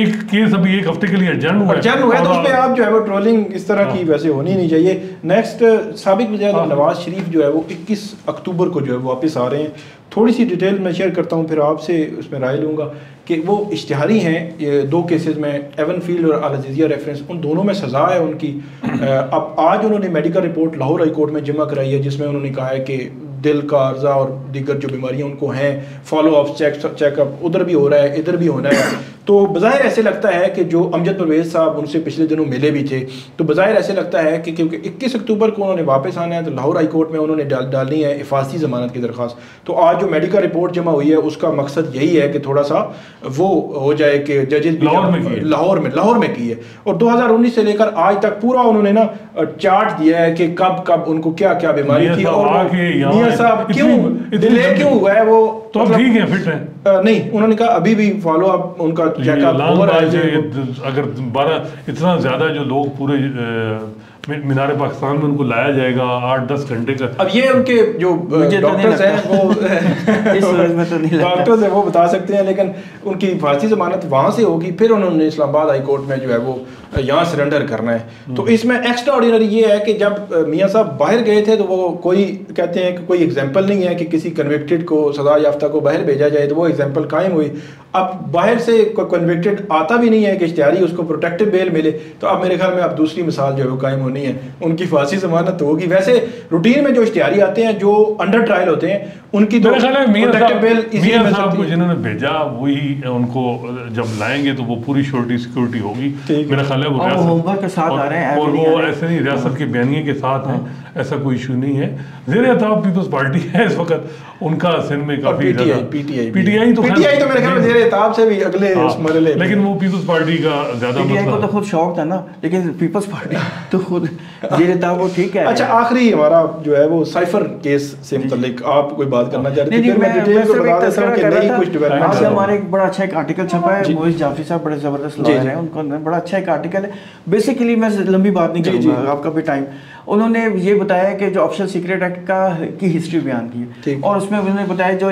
एक केस अभी 1 हफ्ते के लिए एडजर्न हुआ है, तो उसमें आप जो है वो ट्रोलिंग इस तरह की वैसे होनी नहीं चाहिए। नेक्स्ट, साबिक वज़ीर नवाज शरीफ जो है वो 21 अक्टूबर को जो है वापस आ रहे हैं। थोड़ी सी डिटेल मैं शेयर करता हूँ, फिर आपसे उसमें राय लूँगा कि वो इश्तिहारी हैं। ये 2 केसेस में, एवन फील्ड और अल अज़ीज़िया रेफरेंस, उन दोनों में सज़ा है उनकी। अब आज उन्होंने medical report Lahore high court में जमा कराई है, जिसमें उन्होंने कहा है कि दिल का अर्जा और दीगर जो बीमारियां उनको हैं, फॉलो अप चेकअप उधर भी हो रहा है, इधर भी होना है। तो बज़ाहिर ऐसे लगता है कि जो अमजद परवेज़ साहब उनसे पिछले दिनों मिले भी थे, तो बज़ाहिर ऐसे लगता है कि क्योंकि 21 अक्टूबर को उन्होंने वापस आना है, तो लाहौर हाई कोर्ट में उन्होंने डालनी है हिफाजती ज़मानत की दरख्वास्त। तो आज जो मेडिकल रिपोर्ट जमा हुई है उसका मकसद यही है कि थोड़ा सा वो हो जाए कि जजेस लाहौर में की है। और 2019 से लेकर आज तक पूरा उन्होंने ना चार्ट दिया है कि कब उनको क्या क्या बीमारी थी, और मियां साहब क्यों डिले क्यों हुआ है। वो तो ठीक है, फिट है नहीं, उन्होंने कहा अभी भी फॉलो अप उनका चेकअप हो रहा है। अगर 12 इतना ज्यादा जो लोग पूरे मीनार पाकिस्तान में उनको लाया जाएगा 8-10 घंटे का। अब ये उनके जो डॉक्टर्स हैं वो डॉक्टर्स हैं वो बता सकते हैं, लेकिन उनकी फारसी जमानत वहाँ से होगी, फिर उन्होंने इस्लामाबाद हाई कोर्ट में जो है वो यहाँ सरेंडर करना है। तो इसमें एक्स्ट्रा ऑर्डिनरी ये है कि जब मियाँ साहब बाहर गए थे तो वो कोई कहते हैं कि कोई एग्जाम्पल नहीं है कि किसी कन्विक्टेड को, सजा याफ्ता को बाहर भेजा जाए, तो वो एग्जाम्पल कायम हुई। अब बाहर से कोई कन्विक्टेड आता भी नहीं है कि इश्तिहारी उसको प्रोटेक्टिव बेल मिले, तो अब मेरे ख्याल में अब दूसरी मिसाल जो है वो कायम होनी है, उनकी फांसी जमानत होगी। वैसे रूटीन में जो इश्तिहारी आते हैं जो अंडर ट्रायल होते हैं उनकी तो प्रोटेक्टिव बेल मियां साहब को जिन्होंने भेजा वही उनको जब लाएंगे तो वो पूरी सिक्योरिटी होगी, मेरा ख्याल है वो होमवर्क के साथ आ रहे हैं, और वो ऐसे नहीं रियासत के बयानिए के साथ हैं, ऐसा कोई इशू नहीं है। ज़ेर-ए-ताब पीपल्स पार्टी है इस वक्त, उनका सिंध में काफी पीटीआई तो मेरे ख्याल में ज़ेर-ए-ताब से भी अगले मरहले, लेकिन वो पीपल्स पार्टी का ज्यादा पीटीआई को तो खुद शौक था ना, लेकिन पीपल्स पार्टी तो खुद ज़ेर-ए-ताब वो ठीक है। अच्छा, आखिरी हमारा जो है वो साइफर केस से मुताल्लिक आप कोई बात करना चाह रहे थे? मैं डिटेल को बता देता हूं कि नहीं कुछ डेवलपमेंट है। हमारे एक बड़ा अच्छा एक आर्टिकल छपा है, मोइस जाफरी साहब बड़े जबरदस्त लॉयर हैं, उनको बड़ा अच्छा एक आर्टिकल है। बेसिकली मैं लंबी बात नहीं करूंगा, आपका भी टाइम। उन्होंने ये बताया कि जो ऑफिशियल सीक्रेट एक्ट का की हिस्ट्री बयान की है, और उसमें उन्होंने बताया जो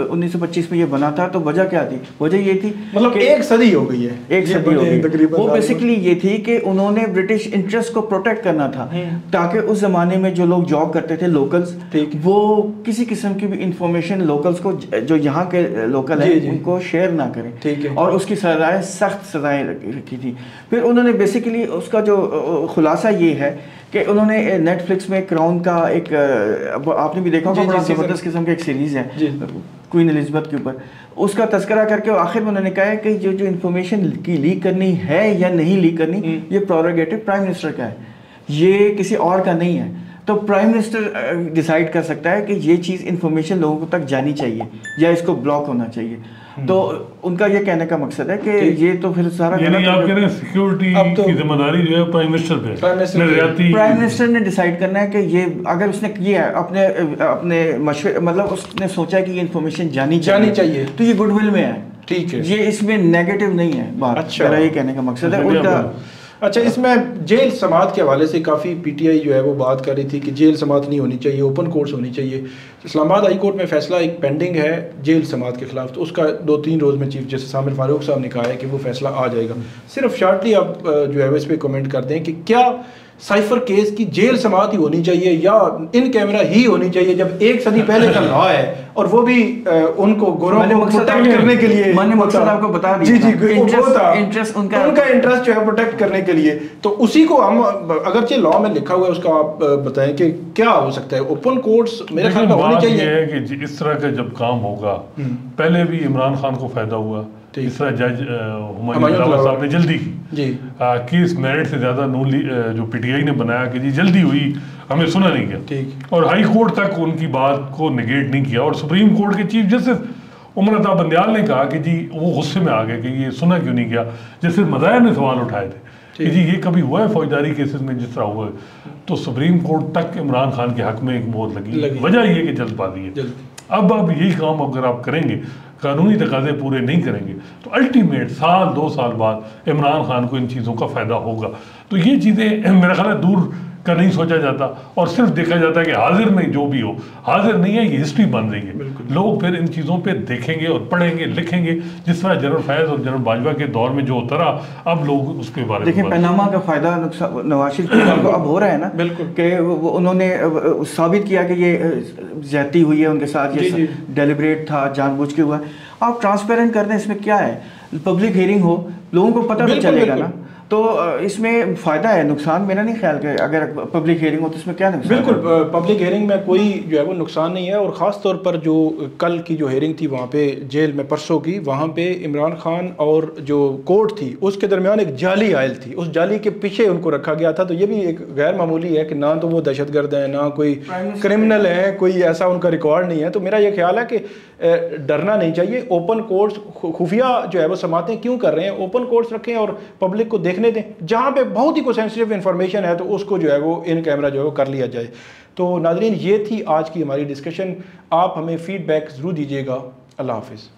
1925 में ये बना था तो वजह क्या थी। वजह ये थी मतलब एक सदी हो गई है, एक सदी हो गई। वो बेसिकली ये थी कि उन्होंने ब्रिटिश इंटरेस्ट को प्रोटेक्ट करना था, ताकि उस जमाने में जो लोग जॉब करते थे लोकल्स, वो किसी किस्म की भी इंफॉर्मेशन लोकल्स को जो यहाँ के लोकल है उनको शेयर ना करें, और उसकी सजाएं सख्त सजाएं रखी थी। फिर उन्होंने बेसिकली उसका जो खुलासा ये है कि उन्होंने नेटफ्लिक्स में क्राउन का एक आपने भी देखा होगा, बड़ा ज़बरदस्त किस्म की एक सीरीज़ है क्वीन एलिज़ाबेथ के ऊपर, उसका तस्करा करके आखिर में उन्होंने कहा है कि जो इन्फॉर्मेशन की लीक करनी है या नहीं लीक करनी, ये प्रोरोगेटिव प्राइम मिनिस्टर का है, ये किसी और का नहीं है। तो प्राइम मिनिस्टर डिसाइड कर सकता है कि ये चीज़ इन्फॉर्मेशन लोगों तक जानी चाहिए या इसको ब्लॉक होना चाहिए। तो उनका ये कहने का मकसद है कि ये तो फिर सारा यानी आप कह रहे हैं सिक्योरिटी की जिम्मेदारी जो है प्राइम मिनिस्टर पे है। प्राइम मिनिस्टर ने डिसाइड करना है कि ये अगर उसने किया है अपने मशवरे, मतलब उसने सोचा है कि ये इन्फॉर्मेशन जानी चाहिए तो ये गुडविल में है, ठीक है, ये इसमें नेगेटिव नहीं है बात। अच्छा, मेरा ये कहने का मकसद है उनका। अच्छा, इसमें जेल समात के हवाले से काफ़ी पीटीआई जो है वो बात कर रही थी कि जेल समात नहीं होनी चाहिए, ओपन कोर्ट्स होनी चाहिए। इस्लामाबाद हाई कोर्ट में फैसला एक पेंडिंग है जेल समात के खिलाफ, तो उसका 2-3 रोज़ में चीफ जस्टिस आमिर फारूक साहब ने कहा है कि वो फैसला आ जाएगा। सिर्फ शॉर्टली आप जो है वो इस पर कमेंट कर दें कि क्या साइफर केस की जेल समात ही होनी चाहिए या इन कैमरा ही होनी चाहिए, जब एक सदी पहले का लॉ है और वो भी उनको गोरों को प्रोटेक्ट करने के लिए। मैंने मकसद आपको बता दिया, इंटरेस्ट उनका इंटरेस्ट जो है प्रोटेक्ट करने के लिए, तो उसी को हम अगरचे लॉ में लिखा हुआ है उसका आप बताएं कि क्या हो सकता है। ओपन कोर्ट्स मेरे ख्याल में होने चाहिए कि इस तरह का जब काम होगा, पहले भी इमरान खान को फायदा हुआ, इस तरह जज हुमायूं साहब ने जल्दी की केस मेरिट से ज्यादा जो पीटीआई ने बनाया कि जी जल्दी हुई, हमें सुना नहीं गया, और हाई कोर्ट तक उनकी बात को निगेट नहीं किया। और सुप्रीम कोर्ट के चीफ जस्टिस उमर अता बंदयाल ने कहा कि जी वो गुस्से में आ गए कि ये सुना क्यों नहीं गया। जस्टिस मदायर ने सवाल उठाए थे कि जी ये कभी हुआ है फौजदारी केसेस में जिस तरह हुआ है, तो सुप्रीम कोर्ट तक इमरान खान के हक में एक मोहर लगी। वजह ये कि जल्दबाजी है। अब यही काम अगर आप करेंगे, कानूनी तकाजे पूरे नहीं करेंगे, तो अल्टीमेट 1-2 साल बाद इमरान खान को इन चीज़ों का फ़ायदा होगा। तो ये चीज़ें मेरा ख्याल है दूर का नहीं सोचा जाता, और सिर्फ देखा जाता है कि हाजिर में जो भी हो, हाजिर नहीं है, ये हिस्ट्री बन रही है। लोग फिर इन चीज़ों पे देखेंगे और पढ़ेंगे, लिखेंगे, जिस तरह जनरल फैज़ और जनरल बाजवा के दौर में जो होता रहा, अब लोग उसके बारे में देखिए। पनामा का फ़ायदा नवाज शरीफ को अब हो रहा है ना, बिल्कुल, कि उन्होंने साबित किया कि ये ज्यादती हुई है उनके साथ, ये डेलिब्रेट था, जानबूझ के हुआ। आप ट्रांसपेरेंट कर दें, इसमें क्या है, पब्लिक हियरिंग हो, लोगों को पता भी चलेगा ना, तो इसमें फ़ायदा है, नुकसान मेरा नहीं ख्याल कि अगर पब्लिक हियरिंग हो तो इसमें क्या नुकसान। बिल्कुल, पब्लिक हियरिंग में कोई जो है वो नुकसान नहीं है, और ख़ास तौर पर जो कल की जो हियरिंग थी वहाँ पे जेल में परसों की, वहाँ पे इमरान खान और जो कोर्ट थी उसके दरमियान एक जाली आयल थी, उस जाली के पीछे उनको रखा गया था। तो ये भी एक गैर मामूली है कि ना तो वो दहशतगर्द हैं, ना कोई क्रिमिनल है, कोई ऐसा उनका रिकॉर्ड नहीं है। तो मेरा ये ख्याल है कि डरना नहीं चाहिए। ओपन कोर्ट्स, खुफिया जो है वो समातें क्यों कर रहे हैं, ओपन कोर्ट्स रखें और पब्लिक को देखने दें। जहाँ पे बहुत ही कोई सेंसिटिव इन्फॉर्मेशन है तो उसको जो है वो इन कैमरा जो है वो कर लिया जाए। तो नाज़रीन, ये थी आज की हमारी डिस्कशन। आप हमें फीडबैक ज़रूर दीजिएगा। अल्लाह हाफिज़।